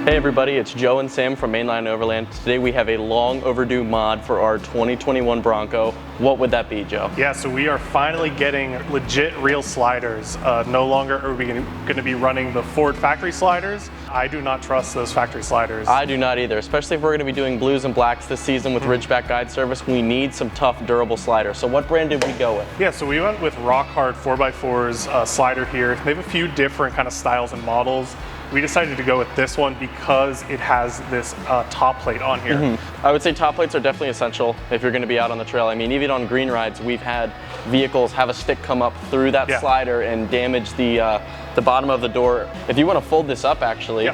Hey everybody, it's Joe and Sam from Mainline Overland. Today we have a long overdue mod for our 2021 Bronco. What would that be, Joe? Yeah, so we are finally getting legit real sliders. No longer are we going to be running the Ford factory sliders. I do not trust those factory sliders. I do not either, especially if we're going to be doing blues and blacks this season with Ridgeback Guide Service. We need some tough, durable sliders. So what brand did we go with? Yeah, so we went with Rock Hard 4x4's slider here. They have a few different kind of styles and models. We decided to go with this one because it has this top plate on here. I would say top plates are definitely essential if you're going to be out on the trail. I mean, even on green rides, we've had vehicles have a stick come up through that slider and damage the bottom of the door. If you want to fold this up, actually,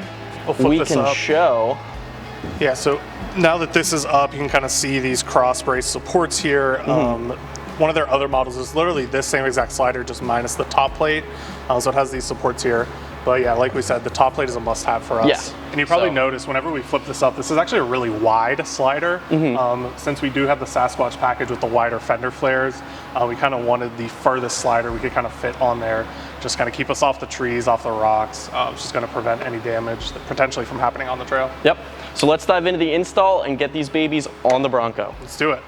we can show. Yeah, so now that this is up, you can kind of see these cross brace supports here. One of their other models is literally this same exact slider, just minus the top plate. So it has these supports here. But yeah, like we said, the top plate is a must-have for us. Yeah. And you probably notice whenever we flip this up, this is actually a really wide slider. Since we do have the Sasquatch package with the wider fender flares, we kind of wanted the furthest slider we could kind of fit on there, just kind of keep us off the trees, off the rocks. It's just going to prevent any damage potentially from happening on the trail. Yep. So let's dive into the install and get these babies on the Bronco. Let's do it.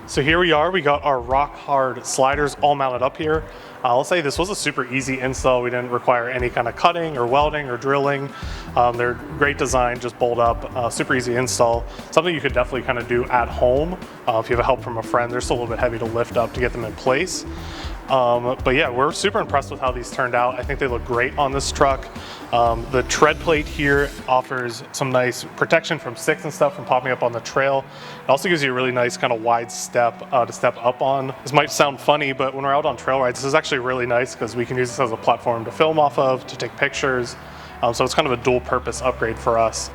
So here we are, we got our Rock Hard sliders all mounted up here. I'll say this was a super easy install. We didn't require any kind of cutting or welding or drilling. They're great design, just bolt up, super easy install. Something you could definitely kind of do at home. If you have help from a friend, they're still a little bit heavy to lift up to get them in place. But yeah, we're super impressed with how these turned out. I think they look great on this truck. The tread plate here offers some nice protection from sticks and stuff from popping up on the trail. It also gives you a really nice kind of wide step to step up on. This might sound funny, but when we're out on trail rides, this is actually really nice because we can use this as a platform to film off of, to take pictures. So it's kind of a dual purpose upgrade for us.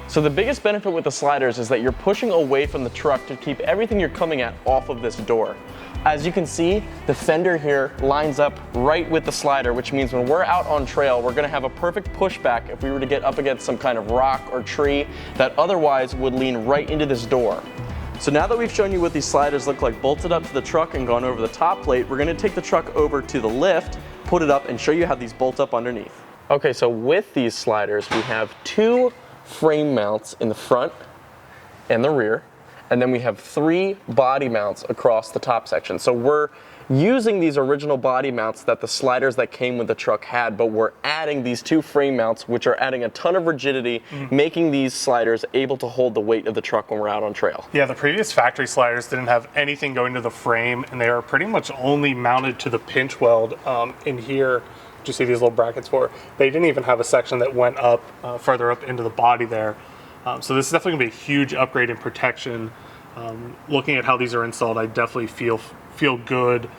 So the biggest benefit with the sliders is that you're pushing away from the truck to keep everything you're coming at off of this door. As you can see, the fender here lines up right with the slider, which means when we're out on trail, we're gonna have a perfect pushback if we were to get up against some kind of rock or tree that otherwise would lean right into this door. So now that we've shown you what these sliders look like bolted up to the truck and gone over the top plate, we're gonna take the truck over to the lift, put it up, and show you how these bolt up underneath. Okay, so with these sliders, we have two frame mounts in the front and the rear. And then we have three body mounts across the top section. So we're using these original body mounts that the sliders that came with the truck had, but we're adding these two frame mounts, which are adding a ton of rigidity, making these sliders able to hold the weight of the truck when we're out on trail. Yeah, the previous factory sliders didn't have anything going to the frame, and they are pretty much only mounted to the pinch weld in here. You see these little brackets for. They didn't even have a section that went up further up into the body there. So this is definitely gonna be a huge upgrade in protection. Looking at how these are installed, I definitely feel good.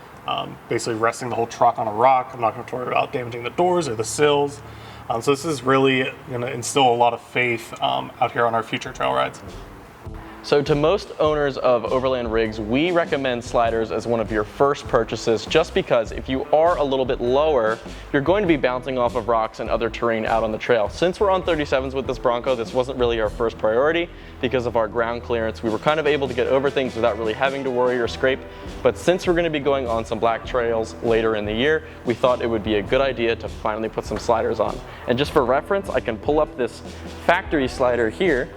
Basically resting the whole truck on a rock. I'm not going to worry about damaging the doors or the sills. So this is really going to instill a lot of faith out here on our future trail rides. So to most owners of overland rigs, we recommend sliders as one of your first purchases, just because if you are a little bit lower, you're going to be bouncing off of rocks and other terrain out on the trail. Since we're on 37s with this Bronco, this wasn't really our first priority because of our ground clearance. We were kind of able to get over things without really having to worry or scrape. But since we're going to be going on some black trails later in the year, we thought it would be a good idea to finally put some sliders on. And just for reference, I can pull up this factory slider here,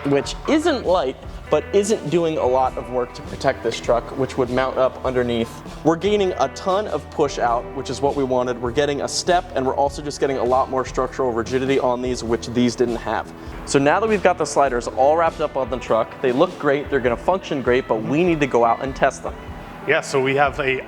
which isn't light, but isn't doing a lot of work to protect this truck, which would mount up underneath. We're gaining a ton of push out, which is what we wanted. We're getting a step, and we're also just getting a lot more structural rigidity on these, which these didn't have. So now that we've got the sliders all wrapped up on the truck, they look great, they're gonna function great, but we need to go out and test them. Yeah, so we have we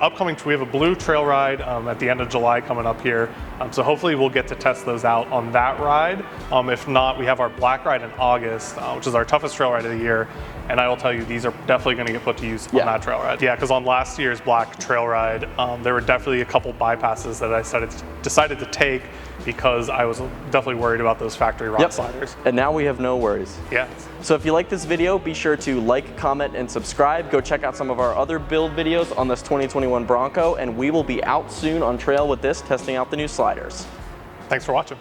have a blue trail ride at the end of July coming up here. So hopefully we'll get to test those out on that ride. If not, we have our black ride in August, which is our toughest trail ride of the year. And I will tell you, these are definitely going to get put to use on that trail ride. Yeah, because on last year's black trail ride, there were definitely a couple bypasses that I decided to take because I was definitely worried about those factory rock sliders. And now we have no worries. Yeah. So if you like this video, be sure to like, comment, and subscribe. Go check out some of our other build videos on this 2021 Bronco, and we will be out soon on trail with this, testing out the new sliders. Thanks for watching.